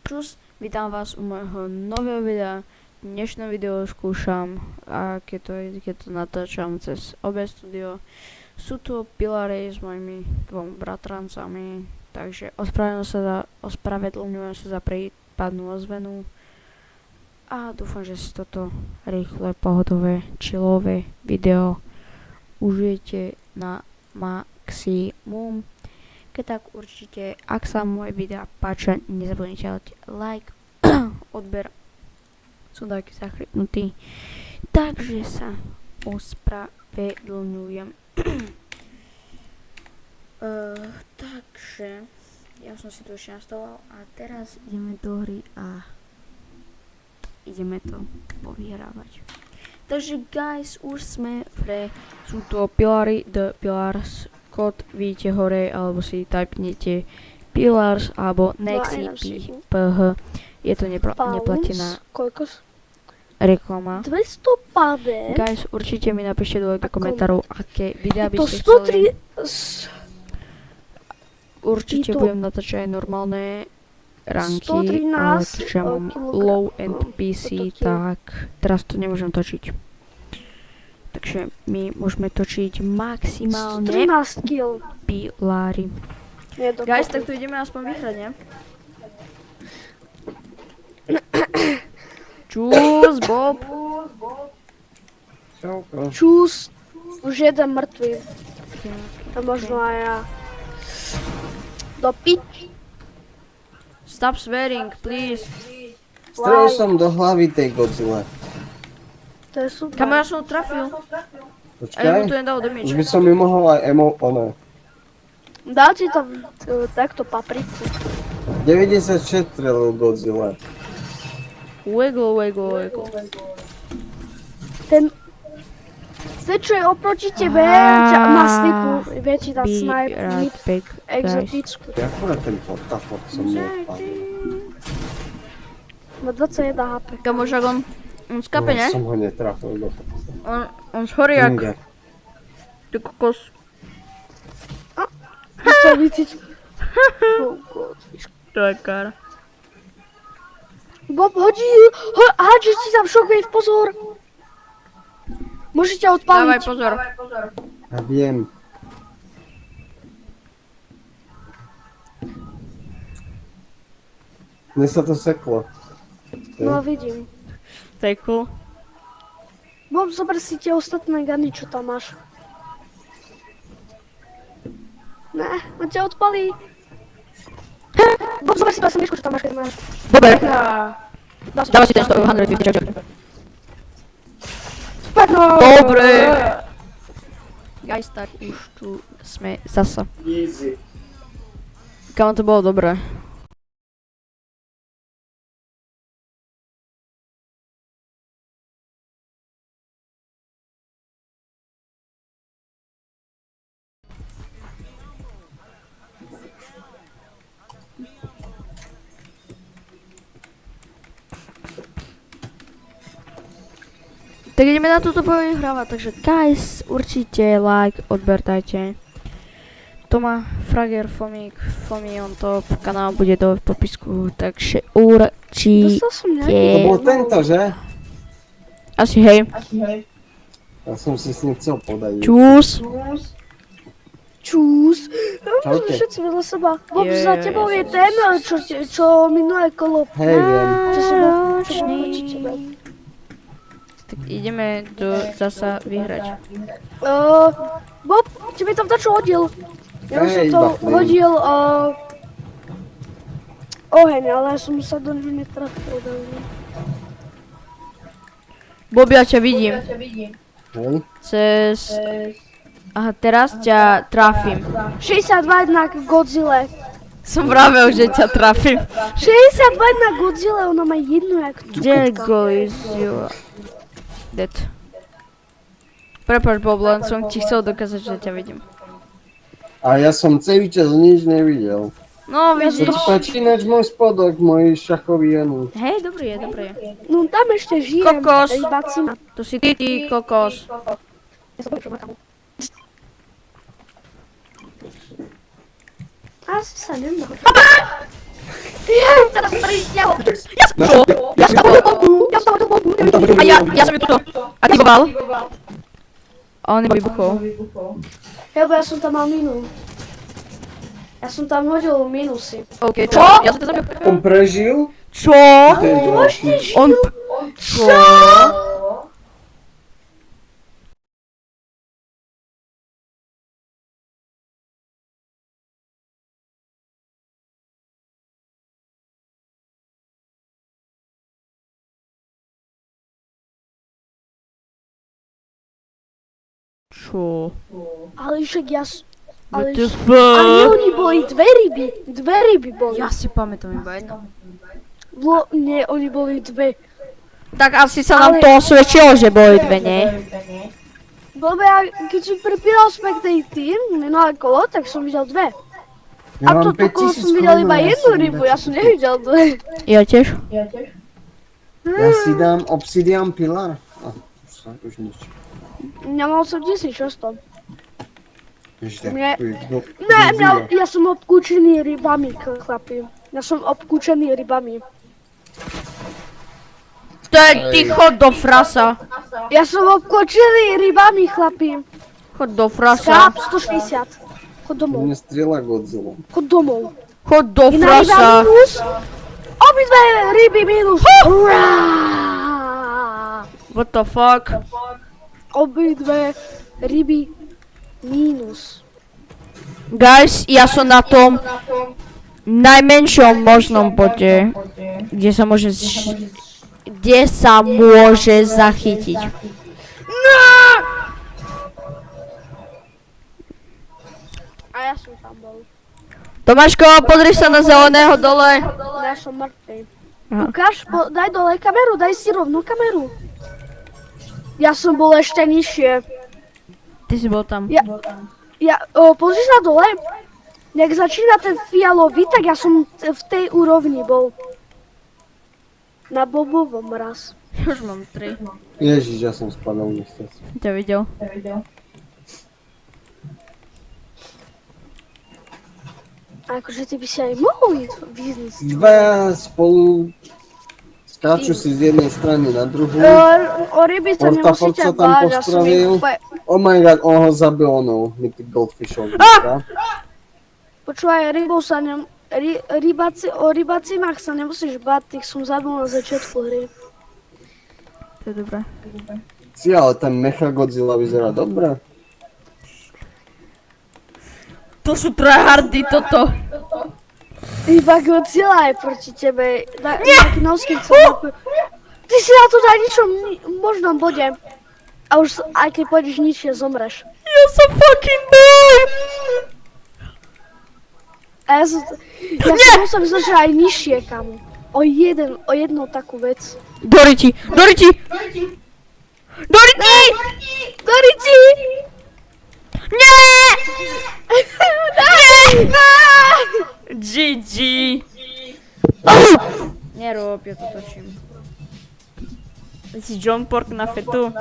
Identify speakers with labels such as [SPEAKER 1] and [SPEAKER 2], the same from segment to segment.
[SPEAKER 1] Čus, vítam vás u môjho nového videa. Dnešné video skúšam, a keď to natáčam cez OBS Studio. Sú tu pilary s mojimi dvomi bratrancami, takže ospravedlňujem sa za prípadnú ozvenu. A dúfam, že si toto rýchle, pohodové, chillové video užijete na maximum. Keď tak určite, ak sa moje videa páčia, nezabudnite dať like, odber, som taký zachrypnutý, takže sa ospravedlňujem. Takže, ja som si to ešte nastavoval a teraz ideme do hry a ideme to povyhrávať. Takže guys, už sme v hre, sú to pilary, the pillars, kód vidíte hore, alebo si typnete pillars, alebo nexiph. Je to neplatená reklama.
[SPEAKER 2] 200 páve.
[SPEAKER 1] Guys, určite mi napíšte dole do komentárov, aké videá by
[SPEAKER 2] To
[SPEAKER 1] ste chceli.
[SPEAKER 2] 103...
[SPEAKER 1] Určite
[SPEAKER 2] to-
[SPEAKER 1] budem natáčať aj normálne ranky,
[SPEAKER 2] 113
[SPEAKER 1] ale keďže mám
[SPEAKER 2] kilogram-
[SPEAKER 1] low end PC,
[SPEAKER 2] to-
[SPEAKER 1] tak teraz to nemôžem točiť. Takže my môžeme točiť maximálne
[SPEAKER 2] 13 kg.
[SPEAKER 1] pilary.
[SPEAKER 2] Nie, to
[SPEAKER 1] Guys, tak tu ideme aspoň vyhrať, ne? Čus, Bob.
[SPEAKER 2] Čus. Už jeden mŕtvý. A možno aj ja. Do pič.
[SPEAKER 1] Stop swearing, please.
[SPEAKER 3] Strelil som do hlavy tej Godzilla.
[SPEAKER 2] To je super.
[SPEAKER 1] Kamo, ja som ho trafil. A
[SPEAKER 3] Počkaj,
[SPEAKER 1] ja mu to nedal damage.
[SPEAKER 3] už by som mi mohol aj one.
[SPEAKER 2] Dá ti to takto papriku.
[SPEAKER 3] 96 strelil Godzilla.
[SPEAKER 1] Wiggle, wiggle, wiggle.
[SPEAKER 2] Ten čo je oproti tebe, má snipu. Vie ti dať
[SPEAKER 1] Be
[SPEAKER 2] snipe,
[SPEAKER 1] right back, guys.
[SPEAKER 2] exotickú.
[SPEAKER 3] Ja akurát ten potafot som neodpadol.
[SPEAKER 2] Má 21 HP.
[SPEAKER 1] Kamo, však on skape, ne?
[SPEAKER 3] Som ho netrafil do
[SPEAKER 1] On schorí jak
[SPEAKER 3] Inge.
[SPEAKER 1] ty kokos.
[SPEAKER 2] Chcel vytiť. Oh god.
[SPEAKER 1] To je kar.
[SPEAKER 2] Bob, hodí, hádže ti tam shockwave, pozor. Môžete
[SPEAKER 1] Dávaj
[SPEAKER 2] odpáliť.
[SPEAKER 1] pozor.
[SPEAKER 3] Ja viem. Mne sa to seklo.
[SPEAKER 2] No vidím.
[SPEAKER 1] To je cool.
[SPEAKER 2] Bob, zober si tie ostatné gany, čo tam máš. Ne, on ťa odpalí. Bob, zober si to SMGčku, čo tam máš, keď máš.
[SPEAKER 1] Dobre.
[SPEAKER 2] Dávaj
[SPEAKER 1] si ten 150, čak.
[SPEAKER 2] Pekno!
[SPEAKER 1] Dobre. Guys, tak už tu sme zasa.
[SPEAKER 3] Easy.
[SPEAKER 1] Kamo, to bolo dobré. Tak ideme na túto povyhrávať, takže guys, určite like, odber dajte. To má Frager, Fomik, Fomi on top, kanál bude dole v popisku, takže určite.
[SPEAKER 2] Dostal som
[SPEAKER 3] To
[SPEAKER 2] nejaký.
[SPEAKER 3] bol tento, že?
[SPEAKER 1] Asi hej.
[SPEAKER 3] Ja som si s ním chcel podať.
[SPEAKER 1] Čus.
[SPEAKER 2] Čus.
[SPEAKER 3] Čaute.
[SPEAKER 2] Všetci vedľa seba. Bob,
[SPEAKER 1] Je,
[SPEAKER 2] za tebou je ten, čo minulé kolo.
[SPEAKER 3] Hej, viem.
[SPEAKER 2] Čo sa bol proti tebe.
[SPEAKER 1] Tak ideme zasa vyhrať.
[SPEAKER 2] Bob, tebe tam dačo hodil. Ja už som
[SPEAKER 3] Hej,
[SPEAKER 2] to
[SPEAKER 3] iba plyn.
[SPEAKER 2] hodil oheň, ale ja som sa do neho netrafil.
[SPEAKER 1] Bobby, ja ťa vidím.
[SPEAKER 3] Hej.
[SPEAKER 1] Cez... Aha, teraz ťa trafím.
[SPEAKER 2] 62 na Godzilla.
[SPEAKER 1] Som vravel, že ťa trafím.
[SPEAKER 2] 62 na Godzilla, ona má jednu jak tu.
[SPEAKER 1] Kde is you? Dead. Prepáč, Bob, len som ti chcel dokázať, že ťa vidím.
[SPEAKER 3] A ja som celý čas nič nevidel.
[SPEAKER 1] No,
[SPEAKER 3] Sa
[SPEAKER 1] vidíš.
[SPEAKER 3] ti páči ináč môj spodok, môj šachový janu.
[SPEAKER 1] Hej, dobrý je, dobrý je.
[SPEAKER 2] No tam ešte žijem.
[SPEAKER 1] Kokos.
[SPEAKER 2] Iba cima.
[SPEAKER 1] To si ty, kokos.
[SPEAKER 2] Ja som čo makám. Asi sa nemá. Teraz Ja som tam hodil bombu.
[SPEAKER 1] A ja som ju tuto aktivoval. A on iba vybuchol.
[SPEAKER 2] Lebo ja som tam mal minus. Ja som tam hodil minusy.
[SPEAKER 1] OK, čo? Ja som to zabil.
[SPEAKER 3] On prežil?
[SPEAKER 1] Čo?
[SPEAKER 3] Ten ďalší.
[SPEAKER 1] On... Čo? Čo?
[SPEAKER 2] Ale však ja... Ale
[SPEAKER 1] WTF?
[SPEAKER 2] oni boli dve ryby. Dve ryby boli.
[SPEAKER 1] Ja si pamätám iba jedno.
[SPEAKER 2] Nie, oni boli dve.
[SPEAKER 1] Tak asi sa nám to osvedčilo, že boli dve, nie?
[SPEAKER 2] Lebo ja, keď som prepínal spectator, minulé kolo, tak som videl dve.
[SPEAKER 3] Ja
[SPEAKER 2] A
[SPEAKER 3] mám
[SPEAKER 2] toto kolo
[SPEAKER 3] 5000
[SPEAKER 2] som videl iba
[SPEAKER 3] korun,
[SPEAKER 2] jednu rybu, ja som nevidel dve.
[SPEAKER 1] Ja tiež.
[SPEAKER 3] Ja si dám obsidian pilar. Už nič.
[SPEAKER 2] Ja mal som 1600.
[SPEAKER 3] Ešte,
[SPEAKER 2] Nie.
[SPEAKER 3] no,
[SPEAKER 2] Ne, ja som obkúčený rybami, chlapi. Ja som obkúčený rybami.
[SPEAKER 1] To je ty chod do frasa.
[SPEAKER 2] Ja som obkúčený rybami, chlapi.
[SPEAKER 1] Chod do frasa.
[SPEAKER 2] Skáp 160. Chod domov.
[SPEAKER 3] mne strieľa Godzilla.
[SPEAKER 2] Chod domov.
[SPEAKER 1] Chod do
[SPEAKER 2] Jedna ryba
[SPEAKER 1] frasa.
[SPEAKER 2] minus. Obidve ryby minus. Hurá!
[SPEAKER 1] What the fuck?
[SPEAKER 2] Obidve ryby minus.
[SPEAKER 1] Guys, ja som na tom najmenšom možnom bode, kde sa môže zachytiť.
[SPEAKER 2] A ja som tam bol.
[SPEAKER 1] Tomáško, pozri sa na zeleného dole.
[SPEAKER 2] Ja som mŕtvej.
[SPEAKER 1] Aha.
[SPEAKER 2] Lukáš, daj dole kameru, daj si rovnú kameru. Ja som bol ešte nižšie.
[SPEAKER 1] Ty si bol tam.
[SPEAKER 2] Pozri sa dole. Jak začína ten fialový, tak ja som v tej úrovni bol. Na bobovom raz.
[SPEAKER 1] Už mám 3.
[SPEAKER 3] Ježiš, ja som spadal nechcel.
[SPEAKER 1] Ťa videl.
[SPEAKER 2] Akože ty by si aj mohol vyzniť.
[SPEAKER 3] Dvaja spolu skáču si z jednej strany na druhú.
[SPEAKER 2] O ryby sa
[SPEAKER 3] Portafort
[SPEAKER 2] nemusíte
[SPEAKER 3] sa tam
[SPEAKER 2] báť, ja som ich
[SPEAKER 3] postrelil.
[SPEAKER 2] úplne...
[SPEAKER 3] Oh my god, on ho zabil onou, Mythic Goldfishov. Ah!
[SPEAKER 2] Počúvaj, rybou sa o rybacinách sa nemusíš báť, tých som zabil na začiatku hry.
[SPEAKER 1] To je dobré.
[SPEAKER 3] Si, ale ten Mecha Godzilla vyzerá dobre.
[SPEAKER 1] To sú tryhardy, toto.
[SPEAKER 2] Iba Godzilla je proti tebe. Taký nosky chcel. Ty si na to na ničom možnom bode. A už aj keď pôjdeš ničie, zomreš.
[SPEAKER 1] Ja som fucking dead.
[SPEAKER 2] A ja som musel vyzvať aj nižšie, kamo. O jednu takú vec.
[SPEAKER 1] Doriti! Doriti! Doriti!
[SPEAKER 2] Doriti!
[SPEAKER 1] Nie!
[SPEAKER 2] Ne!
[SPEAKER 1] GG! Nerob, ja to točím. Ty si John Pork na fetu?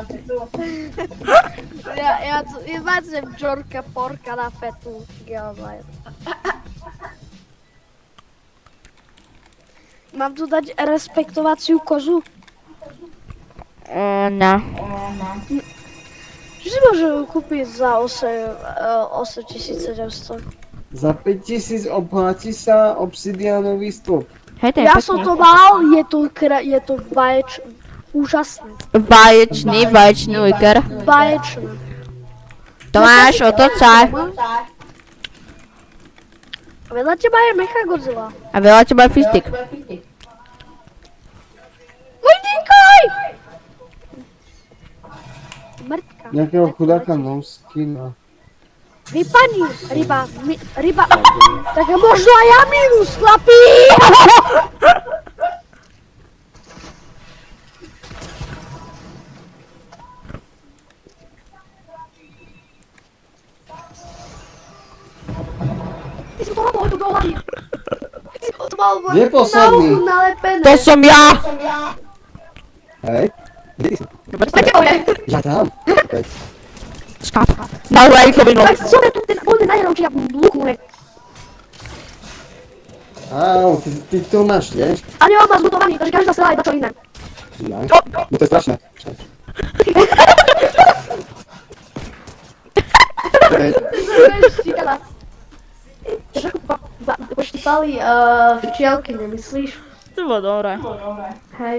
[SPEAKER 2] Ja máte Jorka Porka na fetu. Mám tu dať respektovaciu kozu?
[SPEAKER 1] No.
[SPEAKER 2] Že si môžem kúpiť za 8700?
[SPEAKER 3] Za 5000 oplatí sa obsidianový stĺp.
[SPEAKER 1] Hej, to je
[SPEAKER 2] Ja som to mal, je to úžasné.
[SPEAKER 1] Vaječný liker.
[SPEAKER 2] Baječné.
[SPEAKER 1] Tomáš, otoč sa.
[SPEAKER 2] Vedľa teba je Mecha Godzilla.
[SPEAKER 1] A veľa teba je fistik.
[SPEAKER 2] Môj díkaj! Mrtka.
[SPEAKER 3] Nejakého chudáka no skina.
[SPEAKER 2] Vypadni, ryba. Tak možno aj ja minus, chlapi! Ty si to mal do hlavy. Ty si to mal
[SPEAKER 3] Kde je posledný?
[SPEAKER 2] na uchu nalepené.
[SPEAKER 1] To som ja!
[SPEAKER 3] Hej? Kde ty si?
[SPEAKER 2] Prečo je?
[SPEAKER 3] Ja tam. Okay.
[SPEAKER 1] Skáp. Na lajkovinu.
[SPEAKER 2] Tak som tu ten najhorší luku, ne?
[SPEAKER 3] Ty to máš, nie?
[SPEAKER 2] A nemám ma zbudovaný, takže každá strela je dačo iné.
[SPEAKER 3] Ja. No to je strašné. Čakaj.
[SPEAKER 2] Štíkala. Poštípali včielky, nemyslíš?
[SPEAKER 1] To bolo dobré.
[SPEAKER 2] Hej.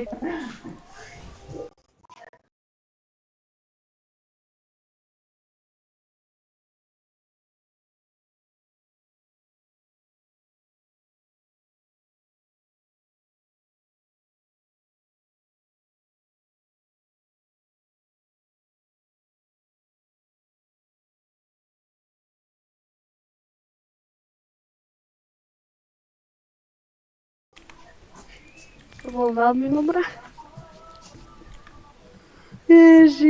[SPEAKER 2] To bolo veľmi dobré. Ježi.